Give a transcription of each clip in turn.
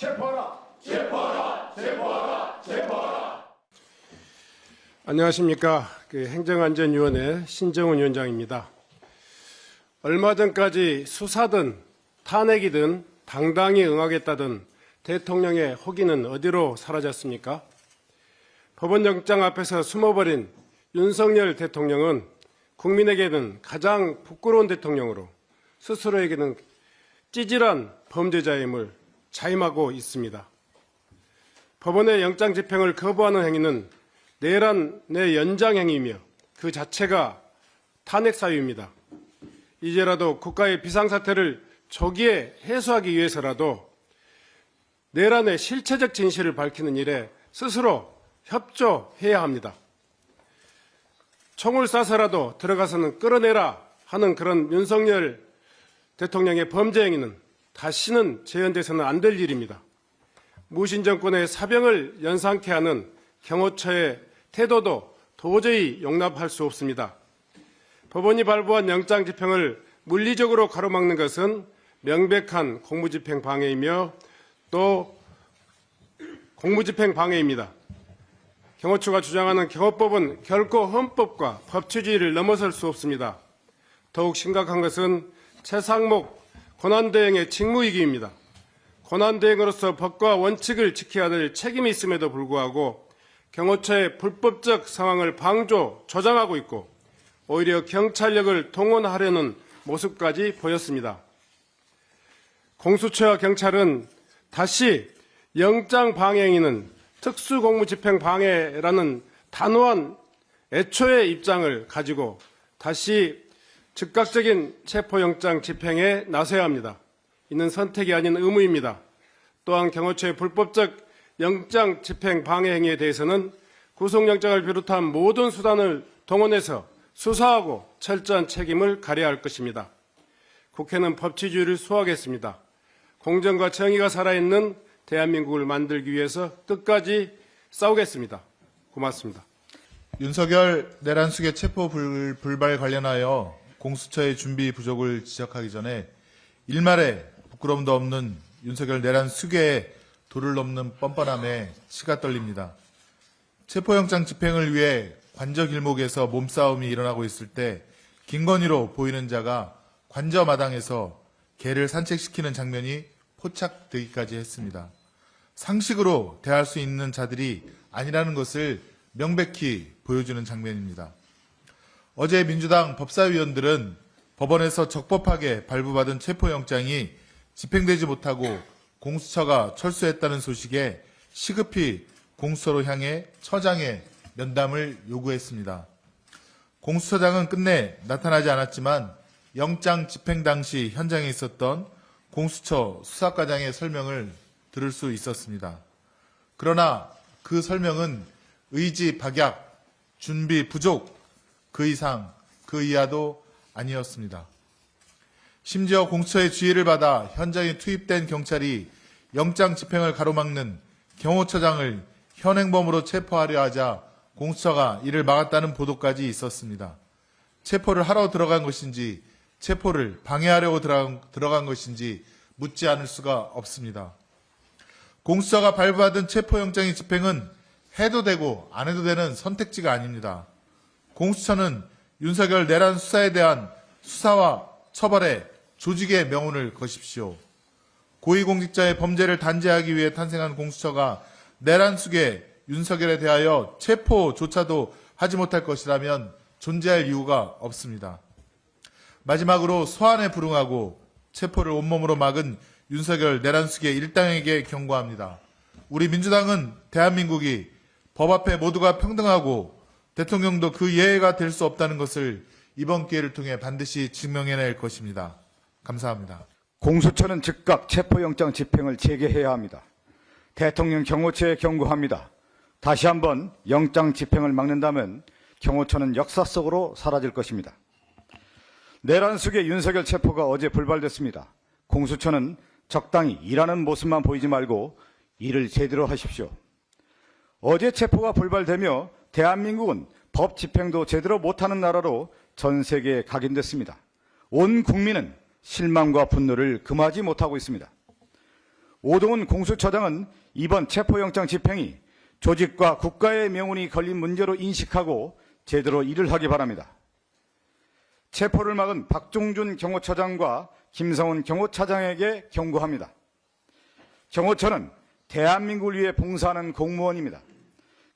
체포하라! 체포하라! 체포하라! 체포하라! 안녕하십니까. 행정안전위원회 신정훈 위원장입니다. 얼마 전까지 수사든 탄핵이든 당당히 응하겠다던 대통령의 호기는 어디로 사라졌습니까? 법원영장 앞에서 숨어버린 윤석열 대통령은 국민에게는 가장 부끄러운 대통령으로 스스로에게는 찌질한 범죄자임을 자임하고 있습니다. 법원의 영장 집행을 거부하는 행위는 내란의 연장 행위이며 그 자체가 탄핵 사유입니다. 이제라도 국가의 비상사태를 조기에 해소하기 위해서라도 내란의 실체적 진실을 밝히는 일에 스스로 협조해야 합니다. 총을 쏴서라도 들어가서는 끌어내라 하는 그런 윤석열 대통령의 범죄 행위는 다시는 재현돼서는 안 될 일입니다. 무신 정권의 사병을 연상케 하는 경호처의 태도도 도저히 용납할 수 없습니다. 법원이 발부한 영장 집행을 물리적으로 가로막는 것은 명백한 공무집행 방해이며 또 공무집행 방해입니다. 경호처가 주장하는 경호법은 결코 헌법과 법치주의를 넘어설 수 없습니다. 더욱 심각한 것은 최상목 권한대행의 직무이기입니다. 권한대행으로서 법과 원칙을 지켜야 될 책임이 있음에도 불구하고 경호처의 불법적 상황을 방조, 조장하고 있고 오히려 경찰력을 동원하려는 모습까지 보였습니다. 공수처와 경찰은 다시 영장 방해 행위는 특수공무집행방해라는 단호한 애초의 입장을 가지고 다시 즉각적인 체포영장 집행에 나서야 합니다. 이는 선택이 아닌 의무입니다. 또한 경호처의 불법적 영장 집행 방해 행위에 대해서는 구속영장을 비롯한 모든 수단을 동원해서 수사하고 철저한 책임을 가려야 할 것입니다. 국회는 법치주의를 수호하겠습니다. 공정과 정의가 살아있는 대한민국을 만들기 위해서 끝까지 싸우겠습니다. 고맙습니다. 윤석열 내란 수계 체포 불발 관련하여 공수처의 준비 부족을 지적하기 전에 일말의 부끄러움도 없는 윤석열 내란 수계에 도를 넘는 뻔뻔함에 치가 떨립니다. 체포영장 집행을 위해 관저길목에서 몸싸움이 일어나고 있을 때 김건희로 보이는 자가 관저마당에서 개를 산책시키는 장면이 포착되기까지 했습니다. 상식으로 대할 수 있는 자들이 아니라는 것을 명백히 보여주는 장면입니다. 어제 민주당 법사위원들은 법원에서 적법하게 발부받은 체포영장이 집행되지 못하고 공수처가 철수했다는 소식에 시급히 공수처로 향해 처장의 면담을 요구했습니다. 공수처장은 끝내 나타나지 않았지만 영장 집행 당시 현장에 있었던 공수처 수사과장의 설명을 들을 수 있었습니다. 그러나 그 설명은 의지 박약, 준비 부족, 그 이상, 그 이하도 아니었습니다. 심지어 공수처의 지휘를 받아 현장에 투입된 경찰이 영장 집행을 가로막는 경호처장을 현행범으로 체포하려 하자 공수처가 이를 막았다는 보도까지 있었습니다. 체포를 하러 들어간 것인지 체포를 방해하려고 들어간 것인지 묻지 않을 수가 없습니다. 공수처가 발부받은 체포영장의 집행은 해도 되고 안 해도 되는 선택지가 아닙니다. 공수처는 윤석열 내란 수사에 대한 수사와 처벌에 조직의 명운을 거십시오. 고위공직자의 범죄를 단죄하기 위해 탄생한 공수처가 내란 수계 윤석열에 대하여 체포조차도 하지 못할 것이라면 존재할 이유가 없습니다. 마지막으로 소환에 불응하고 체포를 온몸으로 막은 윤석열 내란 수계 일당에게 경고합니다. 우리 민주당은 대한민국이 법 앞에 모두가 평등하고 대통령도 그 예외가 될 수 없다는 것을 이번 기회를 통해 반드시 증명해낼 것입니다. 감사합니다. 공수처는 즉각 체포영장 집행을 재개해야 합니다. 대통령 경호처에 경고합니다. 다시 한번 영장 집행을 막는다면 경호처는 역사 속으로 사라질 것입니다. 내란 수계 윤석열 체포가 어제 불발됐습니다. 공수처는 적당히 일하는 모습만 보이지 말고 일을 제대로 하십시오. 어제 체포가 불발되며 대한민국은 법 집행도 제대로 못하는 나라로 전 세계에 각인됐습니다. 온 국민은 실망과 분노를 금하지 못하고 있습니다. 오동훈 공수처장은 이번 체포영장 집행이 조직과 국가의 명운이 걸린 문제로 인식하고 제대로 일을 하기 바랍니다. 체포를 막은 박종준 경호처장과 김성훈 경호차장에게 경고합니다. 경호처는 대한민국을 위해 봉사하는 공무원입니다.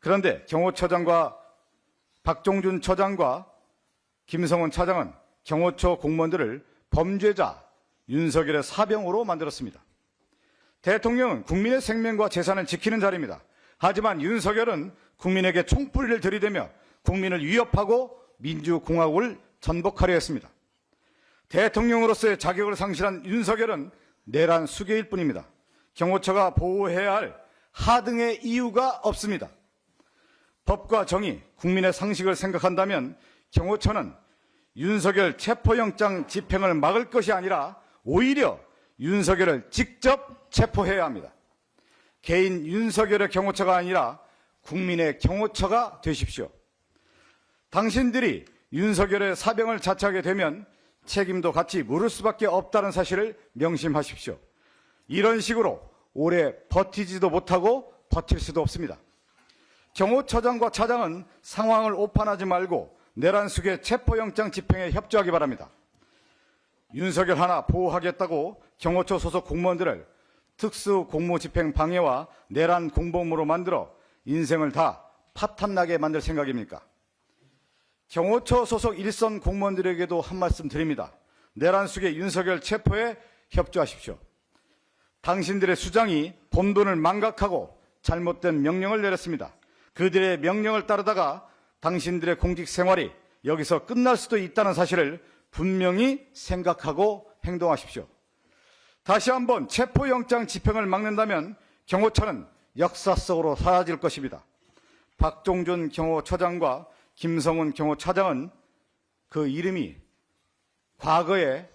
그런데 경호처장과 박종준 처장과 김성훈 차장은 경호처 공무원들을 범죄자 윤석열의 사병으로 만들었습니다. 대통령은 국민의 생명과 재산을 지키는 자리입니다. 하지만 윤석열은 국민에게 총불리를 들이대며 국민을 위협하고 민주공화국을 전복하려 했습니다. 대통령으로서의 자격을 상실한 윤석열은 내란 수괴일 뿐입니다. 경호처가 보호해야 할 하등의 이유가 없습니다. 법과 정의, 국민의 상식을 생각한다면 경호처는 윤석열 체포영장 집행을 막을 것이 아니라 오히려 윤석열을 직접 체포해야 합니다. 개인 윤석열의 경호처가 아니라 국민의 경호처가 되십시오. 당신들이 윤석열의 사병을 자처하게 되면 책임도 같이 물을 수밖에 없다는 사실을 명심하십시오. 이런 식으로 오래 버티지도 못하고 버틸 수도 없습니다. 경호처장과 차장은 상황을 오판하지 말고 내란 수괴 체포영장 집행에 협조하기 바랍니다. 윤석열 하나 보호하겠다고 경호처 소속 공무원들을 특수공무집행 방해와 내란 공범으로 만들어 인생을 다 파탄나게 만들 생각입니까? 경호처 소속 일선 공무원들에게도 한 말씀 드립니다. 내란 수괴 윤석열 체포에 협조하십시오. 당신들의 수장이 본돈을 망각하고 잘못된 명령을 내렸습니다. 그들의 명령을 따르다가 당신들의 공직 생활이 여기서 끝날 수도 있다는 사실을 분명히 생각하고 행동하십시오. 다시 한번 체포영장 집행을 막는다면 경호처는 역사 속으로 사라질 것입니다. 박종준 경호처장과 김성훈 경호차장은 그 이름이 과거에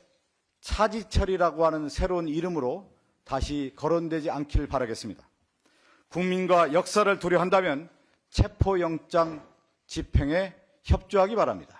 차지철이라고 하는 새로운 이름으로 다시 거론되지 않기를 바라겠습니다. 국민과 역사를 두려한다면 체포영장 집행에 협조하기 바랍니다.